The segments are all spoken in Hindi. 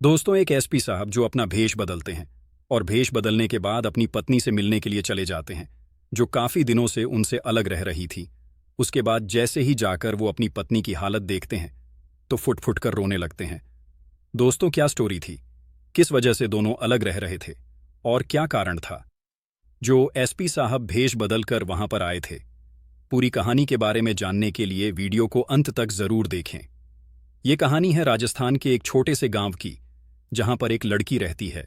दोस्तों, एक एसपी साहब जो अपना भेष बदलते हैं और भेष बदलने के बाद अपनी पत्नी से मिलने के लिए चले जाते हैं, जो काफी दिनों से उनसे अलग रह रही थी। उसके बाद जैसे ही जाकर वो अपनी पत्नी की हालत देखते हैं तो फुट फुट कर रोने लगते हैं। दोस्तों, क्या स्टोरी थी? किस वजह से दोनों अलग रह रहे थे और क्या कारण था जो एसपी साहब भेष बदल कर वहां पर आए थे? पूरी कहानी के बारे में जानने के लिए वीडियो को अंत तक जरूर देखें। ये कहानी है राजस्थान के एक छोटे से गांव की, जहां पर एक लड़की रहती है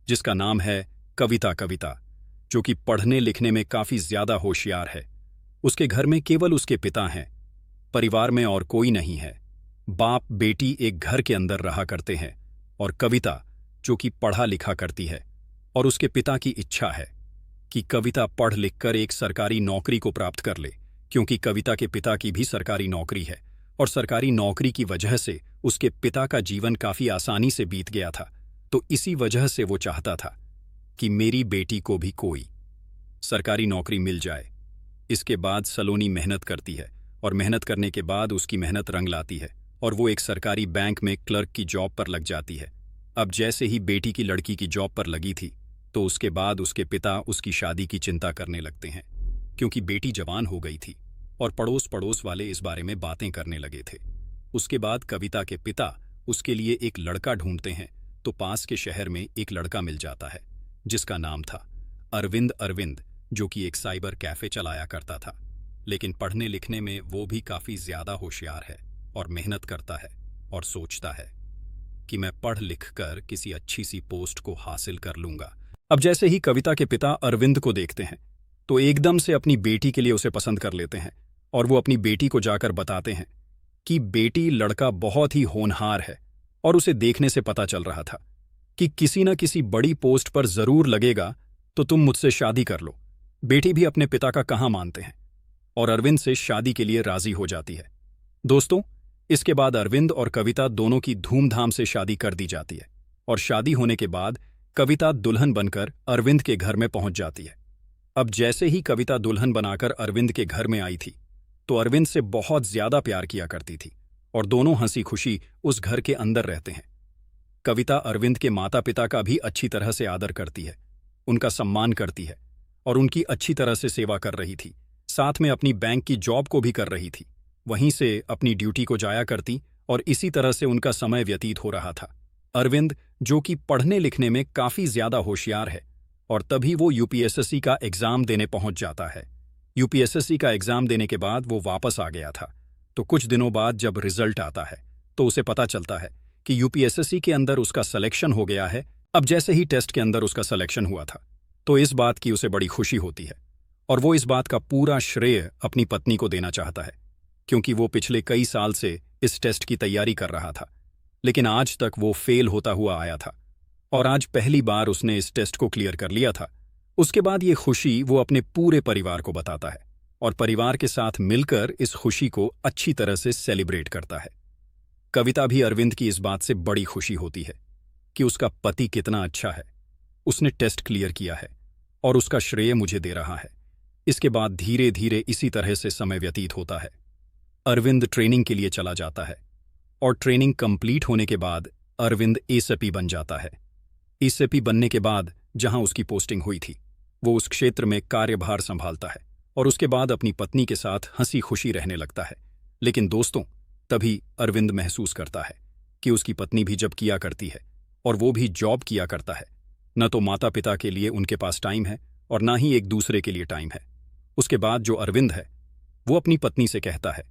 जिसका नाम है कविता, जो कि पढ़ने लिखने में काफी ज्यादा होशियार है। उसके घर में केवल उसके पिता हैं, परिवार में और कोई नहीं है। बाप बेटी एक घर के अंदर रहा करते हैं और कविता, जो कि पढ़ा लिखा करती है, और उसके पिता की इच्छा है कि कविता पढ़ लिखकर एक सरकारी नौकरी को प्राप्त कर ले, क्योंकि कविता के पिता की भी सरकारी नौकरी है और सरकारी नौकरी की वजह से उसके पिता का जीवन काफी आसानी से बीत गया था। तो इसी वजह से वो चाहता था कि मेरी बेटी को भी कोई सरकारी नौकरी मिल जाए। इसके बाद सलोनी मेहनत करती है और मेहनत करने के बाद उसकी मेहनत रंग लाती है और वो एक सरकारी बैंक में क्लर्क की जॉब पर लग जाती है। अब जैसे ही बेटी की लड़की की जॉब पर लगी थी तो उसके बाद उसके पिता उसकी शादी की चिंता करने लगते हैं, क्योंकि बेटी जवान हो गई थी और पड़ोस पड़ोस वाले इस बारे में बातें करने लगे थे। उसके बाद कविता के पिता उसके लिए एक लड़का ढूंढते हैं तो पास के शहर में एक लड़का मिल जाता है जिसका नाम था अरविंद, जो कि एक साइबर कैफे चलाया करता था। लेकिन पढ़ने लिखने में वो भी काफी ज्यादा होशियार है और मेहनत करता है और सोचता है कि मैं पढ़ लिख कर किसी अच्छी सी पोस्ट को हासिल कर लूंगा। अब जैसे ही कविता के पिता अरविंद को देखते हैं तो एकदम से अपनी बेटी के लिए उसे पसंद कर लेते हैं और वो अपनी बेटी को जाकर बताते हैं कि बेटी लड़का बहुत ही होनहार है और उसे देखने से पता चल रहा था कि किसी न किसी बड़ी पोस्ट पर जरूर लगेगा, तो तुम मुझसे शादी कर लो। बेटी भी अपने पिता का कहाँ मानते हैं और अरविंद से शादी के लिए राजी हो जाती है। दोस्तों, इसके बाद अरविंद और कविता दोनों की धूमधाम से शादी कर दी जाती है और शादी होने के बाद कविता दुल्हन बनकर अरविंद के घर में पहुंच जाती है। अब जैसे ही कविता दुल्हन बनाकर अरविंद के घर में आई थी तो अरविंद से बहुत ज्यादा प्यार किया करती थी और दोनों हंसी खुशी उस घर के अंदर रहते हैं। कविता अरविंद के माता पिता का भी अच्छी तरह से आदर करती है, उनका सम्मान करती है और उनकी अच्छी तरह से सेवा कर रही थी। साथ में अपनी बैंक की जॉब को भी कर रही थी, वहीं से अपनी ड्यूटी को जाया करती और इसी तरह से उनका समय व्यतीत हो रहा था। अरविंद, जो कि पढ़ने लिखने में काफी ज्यादा होशियार है, और तभी वो यूपीएसएससी का एग्जाम देने पहुंच जाता है। यूपीएसएससी का एग्जाम देने के बाद वो वापस आ गया था। तो कुछ दिनों बाद जब रिजल्ट आता है तो उसे पता चलता है कि यूपीएसएससी के अंदर उसका सिलेक्शन हो गया है। अब जैसे ही टेस्ट के अंदर उसका सिलेक्शन हुआ था तो इस बात की उसे बड़ी खुशी होती है और वो इस बात का पूरा श्रेय अपनी पत्नी को देना चाहता है, क्योंकि वो पिछले कई साल से इस टेस्ट की तैयारी कर रहा था, लेकिन आज तक वो फेल होता हुआ आया था और आज पहली बार उसने इस टेस्ट को क्लियर कर लिया था। उसके बाद ये खुशी वो अपने पूरे परिवार को बताता है और परिवार के साथ मिलकर इस खुशी को अच्छी तरह से सेलिब्रेट करता है। कविता भी अरविंद की इस बात से बड़ी खुशी होती है कि उसका पति कितना अच्छा है, उसने टेस्ट क्लियर किया है और उसका श्रेय मुझे दे रहा है। इसके बाद धीरे धीरे इसी तरह से समय व्यतीत होता है। अरविंद ट्रेनिंग के लिए चला जाता है और ट्रेनिंग कंप्लीट होने के बाद अरविंद एसपी बन जाता है। एसपी बनने के बाद जहां उसकी पोस्टिंग हुई थी वो उस क्षेत्र में कार्यभार संभालता है और उसके बाद अपनी पत्नी के साथ हंसी खुशी रहने लगता है। लेकिन दोस्तों, तभी अरविंद महसूस करता है कि उसकी पत्नी भी जब किया करती है और वो भी जॉब किया करता है, न तो माता पिता के लिए उनके पास टाइम है और ना ही एक दूसरे के लिए टाइम है। उसके बाद जो अरविंद है वो अपनी पत्नी से कहता है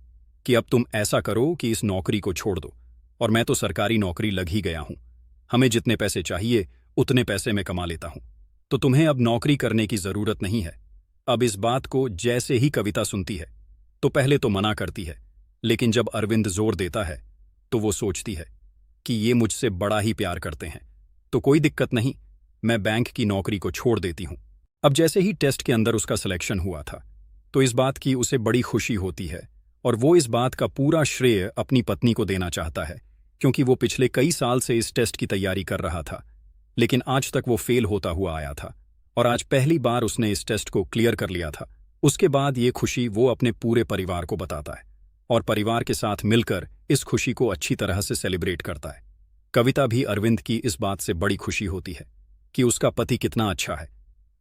कि अब तुम ऐसा करो कि इस नौकरी को छोड़ दो, और मैं तो सरकारी नौकरी लग ही गया हूं, हमें जितने पैसे चाहिए उतने पैसे मैं कमा लेता हूं, तो तुम्हें अब नौकरी करने की जरूरत नहीं है। अब इस बात को जैसे ही कविता सुनती है तो पहले तो मना करती है, लेकिन जब अरविंद जोर देता है तो वो सोचती है कि ये मुझसे बड़ा ही प्यार करते हैं, तो कोई दिक्कत नहीं, मैं बैंक की नौकरी को छोड़ देती हूं। अब जैसे ही टेस्ट के अंदर उसका सिलेक्शन हुआ था तो इस बात की उसे बड़ी खुशी होती है और वो इस बात का पूरा श्रेय अपनी पत्नी को देना चाहता है, क्योंकि वो पिछले कई साल से इस टेस्ट की तैयारी कर रहा था, लेकिन आज तक वो फेल होता हुआ आया था और आज पहली बार उसने इस टेस्ट को क्लियर कर लिया था। उसके बाद ये खुशी वो अपने पूरे परिवार को बताता है और परिवार के साथ मिलकर इस खुशी को अच्छी तरह से सेलिब्रेट करता है। कविता भी अरविंद की इस बात से बड़ी खुशी होती है कि उसका पति कितना अच्छा है,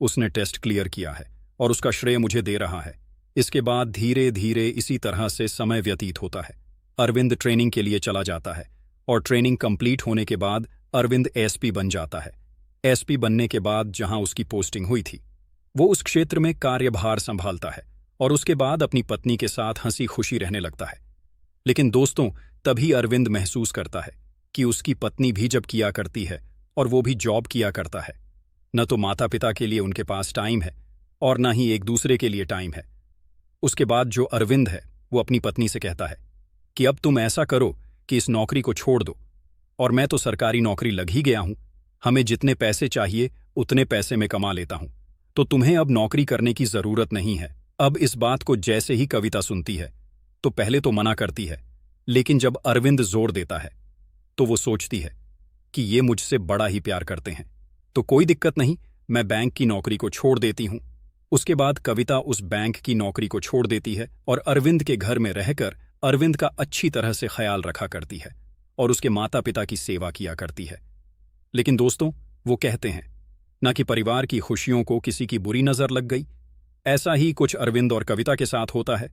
उसने टेस्ट क्लियर किया है और उसका श्रेय मुझे दे रहा है। इसके बाद धीरे धीरे इसी तरह से समय व्यतीत होता है। अरविंद ट्रेनिंग के लिए चला जाता है और ट्रेनिंग कंप्लीट होने के बाद अरविंद एसपी बन जाता है। एसपी बनने के बाद जहां उसकी पोस्टिंग हुई थी, वो उस क्षेत्र में कार्यभार संभालता है और उसके बाद अपनी पत्नी के साथ हंसी खुशी रहने लगता है। लेकिन दोस्तों, तभी अरविंद महसूस करता है कि उसकी पत्नी भी जब किया करती है और वो भी जॉब किया करता है, न तो माता पिता के लिए उनके पास टाइम है और न ही एक दूसरे के लिए टाइम है। उसके बाद जो अरविंद है वो अपनी पत्नी से कहता है कि अब तुम ऐसा करो कि इस नौकरी को छोड़ दो, और मैं तो सरकारी नौकरी लग ही गया हूं, हमें जितने पैसे चाहिए उतने पैसे मैं कमा लेता हूं, तो तुम्हें अब नौकरी करने की जरूरत नहीं है। अब इस बात को जैसे ही कविता सुनती है तो पहले तो मना करती है, लेकिन जब अरविंद जोर देता है तो वो सोचती है कि ये मुझसे बड़ा ही प्यार करते हैं, तो कोई दिक्कत नहीं, मैं बैंक की नौकरी को छोड़ देती हूं। उसके बाद कविता उस बैंक की नौकरी को छोड़ देती है और अरविंद के घर में रहकर अरविंद का अच्छी तरह से ख्याल रखा करती है और उसके माता पिता की सेवा किया करती है। लेकिन दोस्तों, वो कहते हैं ना कि परिवार की खुशियों को किसी की बुरी नजर लग गई। ऐसा ही कुछ अरविंद और कविता के साथ होता है।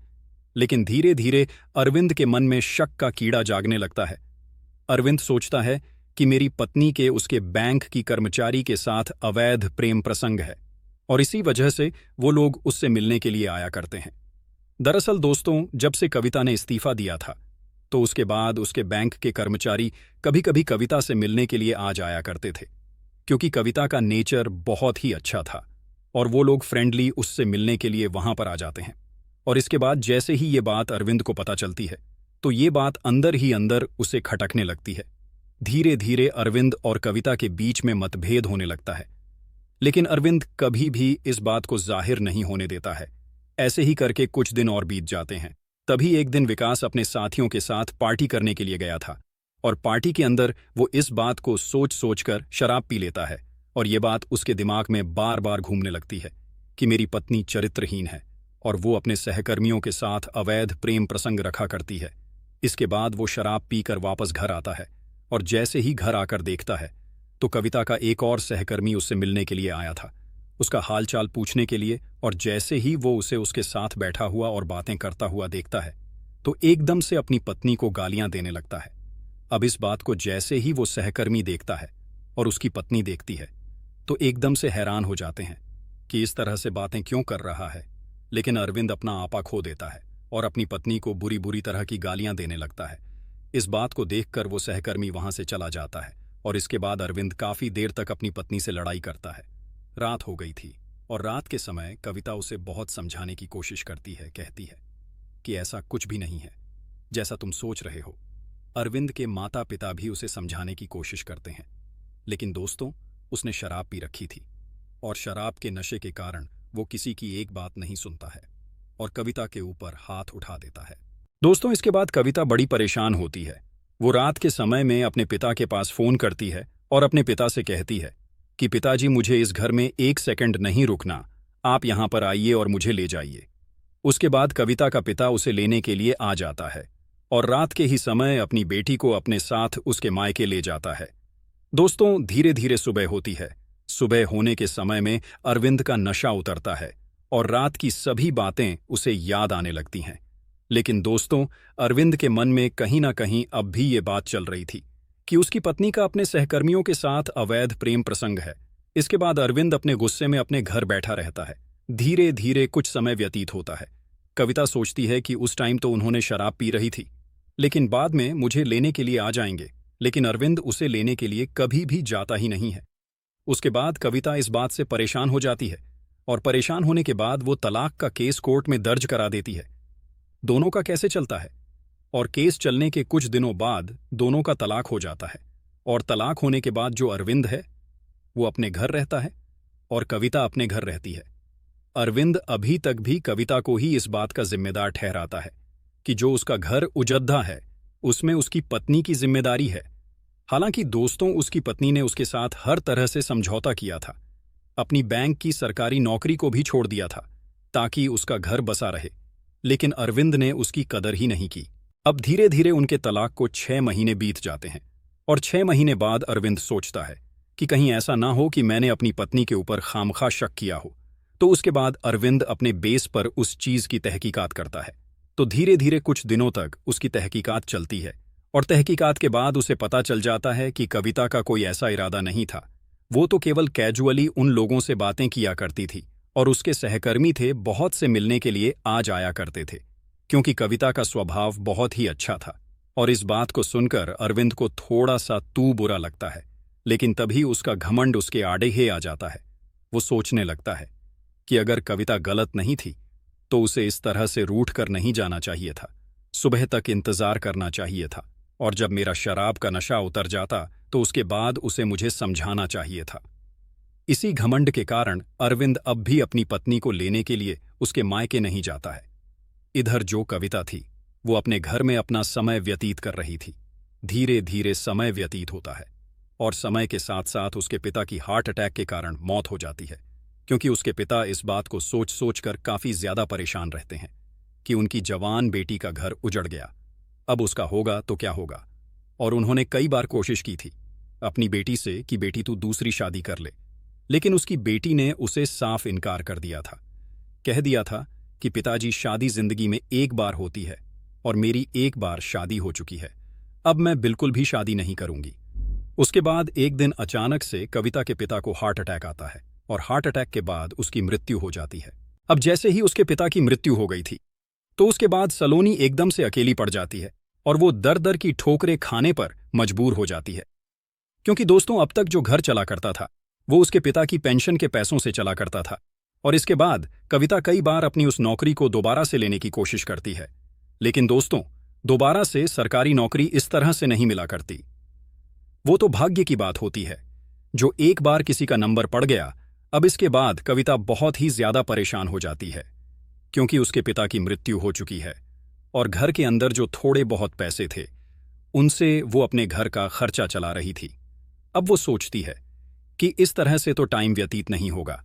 लेकिन धीरे धीरे अरविंद के मन में शक का कीड़ा जागने लगता है। अरविंद सोचता है कि मेरी पत्नी के उसके बैंक की कर्मचारी के साथ अवैध प्रेम प्रसंग है और इसी वजह से वो लोग उससे मिलने के लिए आया करते हैं। दरअसल दोस्तों, जब से कविता ने इस्तीफा दिया था तो उसके बाद उसके बैंक के कर्मचारी कभी कभी कविता से मिलने के लिए आ जाया करते थे, क्योंकि कविता का नेचर बहुत ही अच्छा था और वो लोग फ्रेंडली उससे मिलने के लिए वहां पर आ जाते हैं। और इसके बाद जैसे ही ये बात अरविंद को पता चलती है तो ये बात अंदर ही अंदर उसे खटकने लगती है। धीरे धीरे अरविंद और कविता के बीच में मतभेद होने लगता है, लेकिन अरविंद कभी भी इस बात को जाहिर नहीं होने देता है। ऐसे ही करके कुछ दिन और बीत जाते हैं। तभी एक दिन विकास अपने साथियों के साथ पार्टी करने के लिए गया था और पार्टी के अंदर वो इस बात को सोच सोचकर शराब पी लेता है और ये बात उसके दिमाग में बार बार घूमने लगती है कि मेरी पत्नी चरित्रहीन है और वो अपने सहकर्मियों के साथ अवैध प्रेम प्रसंग रखा करती है। इसके बाद वो शराब पीकर वापस घर आता है और जैसे ही घर आकर देखता है तो कविता का एक और सहकर्मी उससे मिलने के लिए आया था, उसका हालचाल पूछने के लिए। और जैसे ही वो उसे उसके साथ बैठा हुआ और बातें करता हुआ देखता है तो एकदम से अपनी पत्नी को गालियां देने लगता है। अब इस बात को जैसे ही वो सहकर्मी देखता है और उसकी पत्नी देखती है तो एकदम से हैरान हो जाते हैं कि इस तरह से बातें क्यों कर रहा है। लेकिन अरविंद अपना आपा खो देता है और अपनी पत्नी को बुरी बुरी तरह की गालियां देने लगता है। इस बात को देखकर वो सहकर्मी वहां से चला जाता है और इसके बाद अरविंद काफी देर तक अपनी पत्नी से लड़ाई करता है। रात हो गई थी और रात के समय कविता उसे बहुत समझाने की कोशिश करती है, कहती है कि ऐसा कुछ भी नहीं है जैसा तुम सोच रहे हो। अरविंद के माता पिता भी उसे समझाने की कोशिश करते हैं, लेकिन दोस्तों, उसने शराब पी रखी थी और शराब के नशे के कारण वो किसी की एक बात नहीं सुनता है और कविता के ऊपर हाथ उठा देता है। दोस्तों, इसके बाद कविता बड़ी परेशान होती है। वो रात के समय में अपने पिता के पास फोन करती है और अपने पिता से कहती है कि पिताजी, मुझे इस घर में 1 सेकंड नहीं रुकना, आप यहां पर आइए और मुझे ले जाइए। उसके बाद कविता का पिता उसे लेने के लिए आ जाता है और रात के ही समय अपनी बेटी को अपने साथ उसके मायके ले जाता है। दोस्तों, धीरे धीरे सुबह होती है। सुबह होने के समय में अरविंद का नशा उतरता है और रात की सभी बातें उसे याद आने लगती हैं। लेकिन दोस्तों, अरविंद के मन में कहीं ना कहीं अब भी ये बात चल रही थी कि उसकी पत्नी का अपने सहकर्मियों के साथ अवैध प्रेम प्रसंग है। इसके बाद अरविंद अपने गुस्से में अपने घर बैठा रहता है। धीरे धीरे कुछ समय व्यतीत होता है। कविता सोचती है कि उस टाइम तो उन्होंने शराब पी रही थी, लेकिन बाद में मुझे लेने के लिए आ जाएंगे, लेकिन अरविंद उसे लेने के लिए कभी भी जाता ही नहीं है। उसके बाद कविता इस बात से परेशान हो जाती है और परेशान होने के बाद वो तलाक का केस कोर्ट में दर्ज करा देती है। दोनों का कैसे चलता है और केस चलने के कुछ दिनों बाद दोनों का तलाक हो जाता है और तलाक होने के बाद जो अरविंद है वो अपने घर रहता है और कविता अपने घर रहती है। अरविंद अभी तक भी कविता को ही इस बात का जिम्मेदार ठहराता है कि जो उसका घर उजद्दा है उसमें उसकी पत्नी की जिम्मेदारी है। हालांकि दोस्तों, उसकी पत्नी ने उसके साथ हर तरह से समझौता किया था, अपनी बैंक की सरकारी नौकरी को भी छोड़ दिया था ताकि उसका घर बसा रहे, लेकिन अरविंद ने उसकी कदर ही नहीं की। अब धीरे धीरे उनके तलाक को 6 महीने बीत जाते हैं और 6 महीने बाद अरविंद सोचता है कि कहीं ऐसा ना हो कि मैंने अपनी पत्नी के ऊपर खामखा शक किया हो। तो उसके बाद अरविंद अपने बेस पर उस चीज की तहकीकात करता है। तो धीरे धीरे कुछ दिनों तक उसकी तहकीकात चलती है और तहकीकात के बाद उसे पता चल जाता है कि कविता का कोई ऐसा इरादा नहीं था। वो तो केवल कैजुअली उन लोगों से बातें किया करती थी और उसके सहकर्मी थे बहुत से मिलने के लिए आ जाया करते थे, क्योंकि कविता का स्वभाव बहुत ही अच्छा था। और इस बात को सुनकर अरविंद को थोड़ा सा तू बुरा लगता है, लेकिन तभी उसका घमंड उसके आड़े ही आ जाता है। वो सोचने लगता है कि अगर कविता गलत नहीं थी तो उसे इस तरह से रूठ कर नहीं जाना चाहिए था, सुबह तक इंतजार करना चाहिए था, और जब मेरा शराब का नशा उतर जाता तो उसके बाद उसे मुझे समझाना चाहिए था। इसी घमंड के कारण अरविंद अब भी अपनी पत्नी को लेने के लिए उसके मायके नहीं जाता है। इधर जो कविता थी वो अपने घर में अपना समय व्यतीत कर रही थी। धीरे धीरे समय व्यतीत होता है और समय के साथ साथ उसके पिता की हार्ट अटैक के कारण मौत हो जाती है, क्योंकि उसके पिता इस बात को सोच सोच कर काफी ज्यादा परेशान रहते हैं कि उनकी जवान बेटी का घर उजड़ गया, अब उसका होगा तो क्या होगा। और उन्होंने कई बार कोशिश की थी अपनी बेटी से कि बेटी तू दूसरी शादी कर ले, लेकिन उसकी बेटी ने उसे साफ इनकार कर दिया था। कह दिया था कि पिताजी, शादी जिंदगी में एक बार होती है और मेरी एक बार शादी हो चुकी है, अब मैं बिल्कुल भी शादी नहीं करूंगी। उसके बाद एक दिन अचानक से कविता के पिता को हार्ट अटैक आता है और हार्ट अटैक के बाद उसकी मृत्यु हो जाती है। अब जैसे ही उसके पिता की मृत्यु हो गई थी तो उसके बाद सलोनी एकदम से अकेली पड़ जाती है और वो दर दर की ठोकरें खाने पर मजबूर हो जाती है, क्योंकि दोस्तों अब तक जो घर चला करता था वो उसके पिता की पेंशन के पैसों से चला करता था। और इसके बाद कविता कई बार अपनी उस नौकरी को दोबारा से लेने की कोशिश करती है, लेकिन दोस्तों दोबारा से सरकारी नौकरी इस तरह से नहीं मिला करती। वो तो भाग्य की बात होती है, जो एक बार किसी का नंबर पड़ गया। अब इसके बाद कविता बहुत ही ज्यादा परेशान हो जाती है, क्योंकि उसके पिता की मृत्यु हो चुकी है और घर के अंदर जो थोड़े बहुत पैसे थे उनसे वो अपने घर का खर्चा चला रही थी। अब वो सोचती है कि इस तरह से तो टाइम व्यतीत नहीं होगा।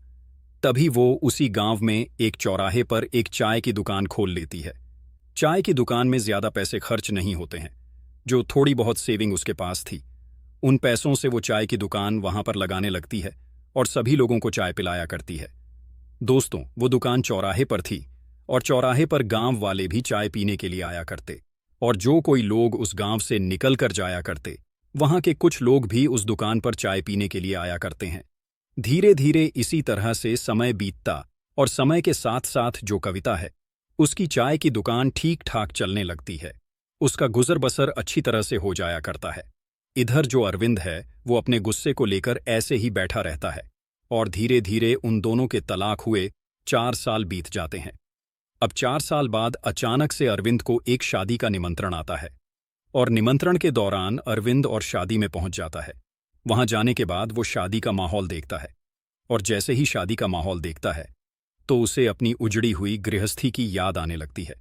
तभी वो उसी गांव में एक चौराहे पर एक चाय की दुकान खोल लेती है। चाय की दुकान में ज्यादा पैसे खर्च नहीं होते हैं। जो थोड़ी बहुत सेविंग उसके पास थी उन पैसों से वो चाय की दुकान वहां पर लगाने लगती है और सभी लोगों को चाय पिलाया करती है। दोस्तों वो दुकान चौराहे पर थी और चौराहे पर गांव वाले भी चाय पीने के लिए आया करते, और जो कोई लोग उस गांव से निकल कर जाया करते वहां के कुछ लोग भी उस दुकान पर चाय पीने के लिए आया करते हैं। धीरे धीरे इसी तरह से समय बीतता और समय के साथ साथ जो कविता है उसकी चाय की दुकान ठीक ठाक चलने लगती है। उसका गुजर बसर अच्छी तरह से हो जाया करता है। इधर जो अरविंद है वो अपने गुस्से को लेकर ऐसे ही बैठा रहता है और धीरे धीरे उन दोनों के तलाक हुए 4 साल बीत जाते हैं। अब 4 साल बाद अचानक से अरविंद को एक शादी का निमंत्रण आता है और निमंत्रण के दौरान अरविंद और शादी में पहुंच जाता है। वहां जाने के बाद वो शादी का माहौल देखता है और जैसे ही शादी का माहौल देखता है तो उसे अपनी उजड़ी हुई गृहस्थी की याद आने लगती है।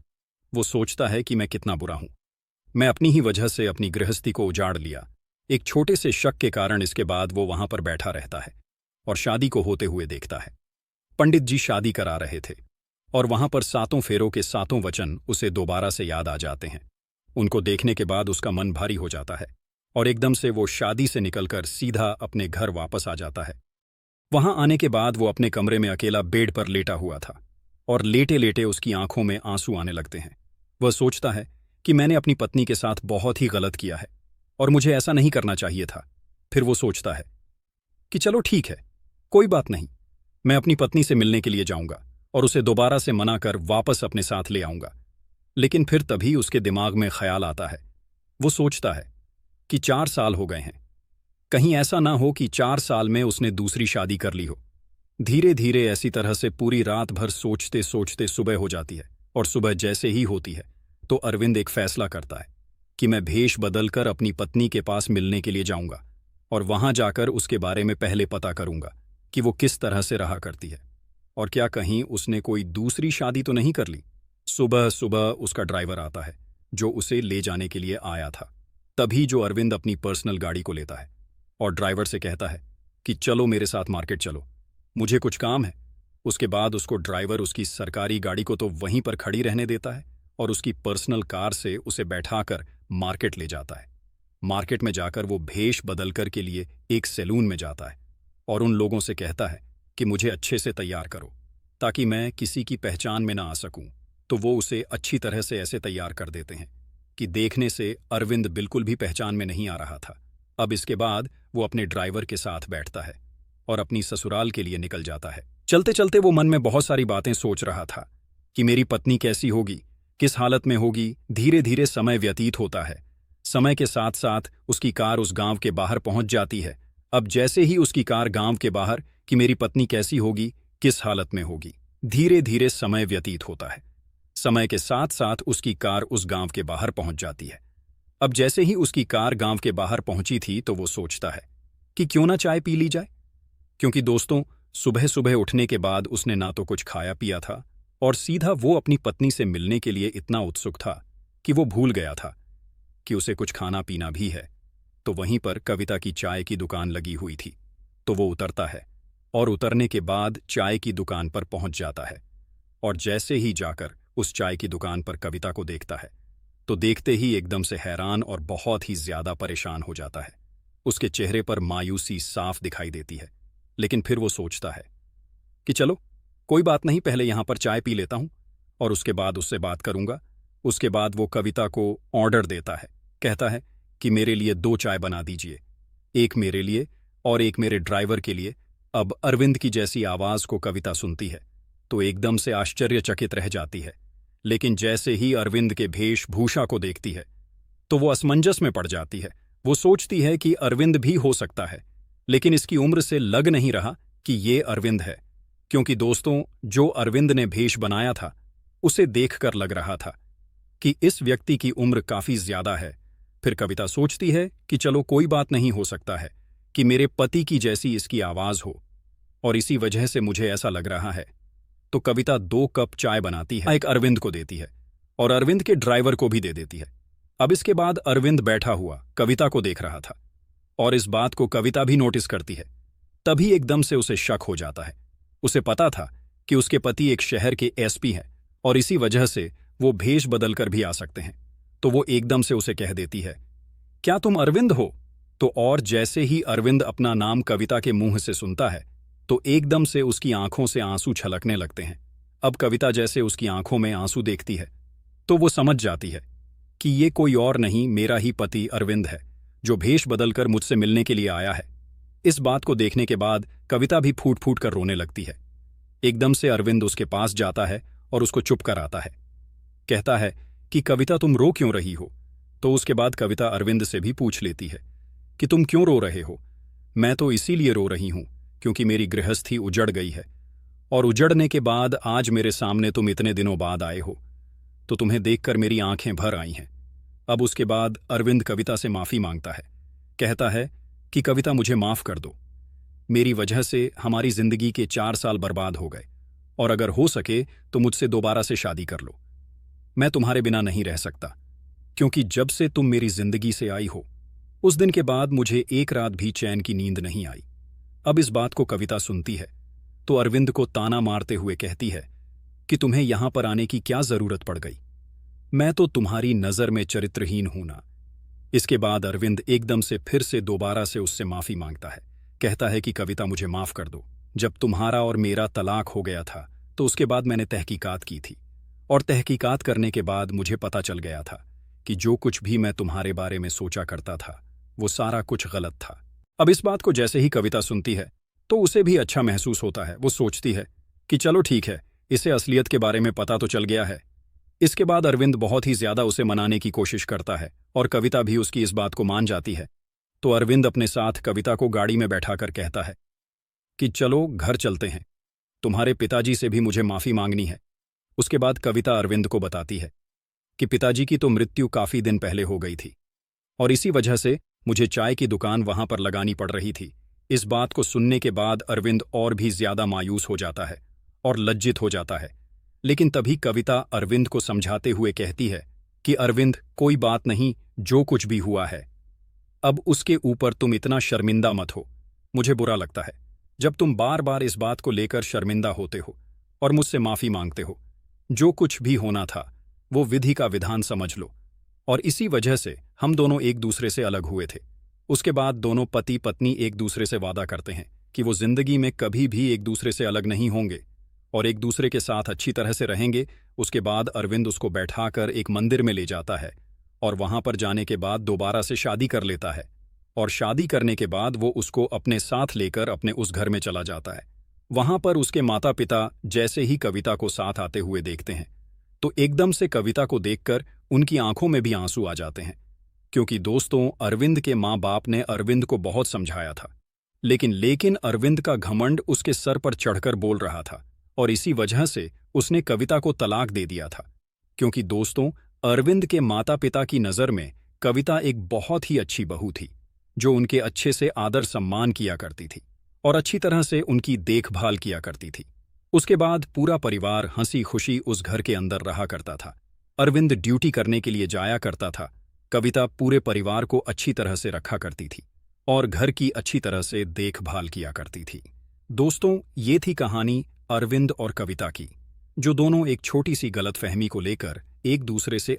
वो सोचता है कि मैं कितना बुरा हूं, मैं अपनी ही वजह से अपनी गृहस्थी को उजाड़ लिया। एक छोटे से शक के कारण इसके बाद वो वहां पर बैठा रहता है और शादी को होते हुए देखता है। पंडित जी शादी करा रहे थे और वहां पर 7 फेरों के 7 वचन उसे दोबारा से याद आ जाते हैं। उनको देखने के बाद उसका मन भारी हो जाता है और एकदम से वो शादी से निकलकर सीधा अपने घर वापस आ जाता है। वहां आने के बाद वो अपने कमरे में अकेला बेड पर लेटा हुआ था और लेटे लेटे उसकी आंखों में आंसू आने लगते हैं। वह सोचता है कि मैंने अपनी पत्नी के साथ बहुत ही गलत किया है और मुझे ऐसा नहीं करना चाहिए था। फिर वो सोचता है कि चलो ठीक है, कोई बात नहीं, मैं अपनी पत्नी से मिलने के लिए जाऊंगा और उसे दोबारा से मना कर वापस अपने साथ ले आऊंगा। लेकिन फिर तभी उसके दिमाग में ख्याल आता है। वो सोचता है कि 4 साल हो गए हैं, कहीं ऐसा ना हो कि 4 साल में उसने दूसरी शादी कर ली हो। धीरे धीरे ऐसी तरह से पूरी रात भर सोचते सोचते सुबह हो जाती है और सुबह जैसे ही होती है तो अरविंद एक फैसला करता है कि मैं भेष बदलकर अपनी पत्नी के पास मिलने के लिए जाऊंगा और वहां जाकर उसके बारे में पहले पता करूंगा कि वो किस तरह से रहा करती है और क्या कहीं उसने कोई दूसरी शादी तो नहीं कर ली। सुबह सुबह उसका ड्राइवर आता है जो उसे ले जाने के लिए आया था। तभी जो अरविंद अपनी पर्सनल गाड़ी को लेता है और ड्राइवर से कहता है कि चलो मेरे साथ मार्केट चलो, मुझे कुछ काम है। उसके बाद उसको ड्राइवर उसकी सरकारी गाड़ी को तो वहीं पर खड़ी रहने देता है और उसकी पर्सनल कार से उसे बैठाकर मार्केट ले जाता है। मार्केट में जाकर वो भेष बदलकर के लिए एक सैलून में जाता है और उन लोगों से कहता है कि मुझे अच्छे से तैयार करो ताकि मैं किसी की पहचान में ना आ सकूं। तो वो उसे अच्छी तरह से ऐसे तैयार कर देते हैं कि देखने से अरविंद बिल्कुल भी पहचान में नहीं आ रहा था। अब इसके बाद वो अपने ड्राइवर के साथ बैठता है और अपनी ससुराल के लिए निकल जाता है। चलते चलते वो मन में बहुत सारी बातें सोच रहा था कि मेरी पत्नी कैसी होगी, किस हालत में होगी। धीरे धीरे समय व्यतीत होता है। समय के साथ साथ उसकी कार उस गांव के बाहर पहुंच जाती है। अब जैसे ही उसकी कार गांव के बाहर कि मेरी पत्नी कैसी होगी, किस हालत में होगी, धीरे धीरे समय व्यतीत होता है। समय के साथ साथ उसकी कार उस गांव के बाहर पहुंच जाती है। अब जैसे ही उसकी कार गांव के बाहर पहुंची थी तो वो सोचता है कि क्यों ना चाय पी ली जाए, क्योंकि दोस्तों सुबह सुबह उठने के बाद उसने ना तो कुछ खाया पिया था और सीधा वो अपनी पत्नी से मिलने के लिए इतना उत्सुक था कि वो भूल गया था कि उसे कुछ खाना पीना भी है। तो वहीं पर कविता की चाय की दुकान लगी हुई थी, तो वो उतरता है और उतरने के बाद चाय की दुकान पर पहुंच जाता है और जैसे ही जाकर उस चाय की दुकान पर कविता को देखता है तो देखते ही एकदम से हैरान और बहुत ही ज्यादा परेशान हो जाता है। उसके चेहरे पर मायूसी साफ दिखाई देती है, लेकिन फिर वो सोचता है कि चलो कोई बात नहीं, पहले यहां पर चाय पी लेता हूं और उसके बाद उससे बात करूंगा। उसके बाद वो कविता को ऑर्डर देता है, कहता है कि मेरे लिए 2 चाय बना दीजिए, एक मेरे लिए और एक मेरे ड्राइवर के लिए। अब अरविंद की जैसी आवाज को कविता सुनती है तो एकदम से आश्चर्यचकित रह जाती है, लेकिन जैसे ही अरविंद के वेशभूषा को देखती है तो वो असमंजस में पड़ जाती है। वो सोचती है कि अरविंद भी हो सकता है, लेकिन इसकी उम्र से लग नहीं रहा कि ये अरविंद है, क्योंकि दोस्तों जो अरविंद ने भेष बनाया था उसे देखकर लग रहा था कि इस व्यक्ति की उम्र काफी ज्यादा है। फिर कविता सोचती है कि चलो कोई बात नहीं, हो सकता है कि मेरे पति की जैसी इसकी आवाज हो और इसी वजह से मुझे ऐसा लग रहा है। तो कविता 2 कप चाय बनाती है, एक अरविंद को देती है और अरविंद के ड्राइवर को भी दे देती है। अब इसके बाद अरविंद बैठा हुआ कविता को देख रहा था और इस बात को कविता भी नोटिस करती है। तभी एकदम से उसे शक हो जाता है। उसे पता था कि उसके पति एक शहर के एसपी हैं और इसी वजह से वो भेष बदलकर भी आ सकते हैं। तो वो एकदम से उसे कह देती है, क्या तुम अरविंद हो? तो और जैसे ही अरविंद अपना नाम कविता के मुंह से सुनता है तो एकदम से उसकी आंखों से आंसू छलकने लगते हैं। अब कविता जैसे उसकी आंखों में आंसू देखती है तो वो समझ जाती है कि ये कोई और नहीं, मेरा ही पति अरविंद है जो भेष बदलकर मुझसे मिलने के लिए आया है। इस बात को देखने के बाद कविता भी फूट फूट कर रोने लगती है। एकदम से अरविंद उसके पास जाता है और उसको चुप कराता है, कहता है कि कविता तुम रो क्यों रही हो? तो उसके बाद कविता अरविंद से भी पूछ लेती है कि तुम क्यों रो रहे हो? मैं तो इसीलिए रो रही हूं क्योंकि मेरी गृहस्थी उजड़ गई है और उजड़ने के बाद आज मेरे सामने तुम इतने दिनों बाद आए हो तो तुम्हें देखकर मेरी आंखें भर आई हैं। अब उसके बाद अरविंद कविता से माफी मांगता है, कहता है कि कविता मुझे माफ कर दो, मेरी वजह से हमारी जिंदगी के 4 साल बर्बाद हो गए और अगर हो सके तो मुझसे दोबारा से शादी कर लो। मैं तुम्हारे बिना नहीं रह सकता क्योंकि जब से तुम मेरी जिंदगी से आई हो उस दिन के बाद मुझे एक रात भी चैन की नींद नहीं आई। अब इस बात को कविता सुनती है तो अरविंद को ताना मारते हुए कहती है कि तुम्हें यहां पर आने की क्या जरूरत पड़ गई, मैं तो तुम्हारी नजर में चरित्रहीन हूं ना। इसके बाद अरविंद एकदम से फिर से दोबारा से उससे माफी मांगता है, कहता है कि कविता मुझे माफ कर दो, जब तुम्हारा और मेरा तलाक हो गया था तो उसके बाद मैंने तहकीकात की थी और तहकीकात करने के बाद मुझे पता चल गया था कि जो कुछ भी मैं तुम्हारे बारे में सोचा करता था वो सारा कुछ गलत था। अब इस बात को जैसे ही कविता सुनती है तो उसे भी अच्छा महसूस होता है। वो सोचती है कि चलो ठीक है, इसे असलियत के बारे में पता तो चल गया है। इसके बाद अरविंद बहुत ही ज्यादा उसे मनाने की कोशिश करता है और कविता भी उसकी इस बात को मान जाती है। तो अरविंद अपने साथ कविता को गाड़ी में बैठाकर कहता है कि चलो घर चलते हैं, तुम्हारे पिताजी से भी मुझे माफी मांगनी है। उसके बाद कविता अरविंद को बताती है कि पिताजी की तो मृत्यु काफी दिन पहले हो गई थी और इसी वजह से मुझे चाय की दुकान वहां पर लगानी पड़ रही थी। इस बात को सुनने के बाद अरविंद और भी ज्यादा मायूस हो जाता है और लज्जित हो जाता है, लेकिन तभी कविता अरविंद को समझाते हुए कहती है कि अरविंद कोई बात नहीं, जो कुछ भी हुआ है अब उसके ऊपर तुम इतना शर्मिंदा मत हो। मुझे बुरा लगता है जब तुम बार बार इस बात को लेकर शर्मिंदा होते हो और मुझसे माफी मांगते हो। जो कुछ भी होना था वो विधि का विधान समझ लो और इसी वजह से हम दोनों एक दूसरे से अलग हुए थे। उसके बाद दोनों पति पत्नी एक दूसरे से वादा करते हैं कि वो जिंदगी में कभी भी एक दूसरे से अलग नहीं होंगे और एक दूसरे के साथ अच्छी तरह से रहेंगे। उसके बाद अरविंद उसको बैठाकर एक मंदिर में ले जाता है और वहां पर जाने के बाद दोबारा से शादी कर लेता है और शादी करने के बाद वो उसको अपने साथ लेकर अपने उस घर में चला जाता है। वहां पर उसके माता पिता जैसे ही कविता को साथ आते हुए देखते हैं तो एकदम से कविता को देखकर उनकी आंखों में भी आंसू आ जाते हैं, क्योंकि दोस्तों अरविंद के माँ बाप ने अरविंद को बहुत समझाया था, लेकिन अरविंद का घमंड उसके सर पर चढ़कर बोल रहा था और इसी वजह से उसने कविता को तलाक दे दिया था। क्योंकि दोस्तों अरविंद के माता पिता की नज़र में कविता एक बहुत ही अच्छी बहू थी, जो उनके अच्छे से आदर सम्मान किया करती थी और अच्छी तरह से उनकी देखभाल किया करती थी। उसके बाद पूरा परिवार हंसी खुशी उस घर के अंदर रहा करता था। अरविंद ड्यूटी करने के लिए जाया करता था, कविता पूरे परिवार को अच्छी तरह से रखा करती थी और घर की अच्छी तरह से देखभाल किया करती थी। दोस्तों ये थी कहानी अरविंद और कविता की, जो दोनों एक छोटी सी गलतफहमी को लेकर एक दूसरे से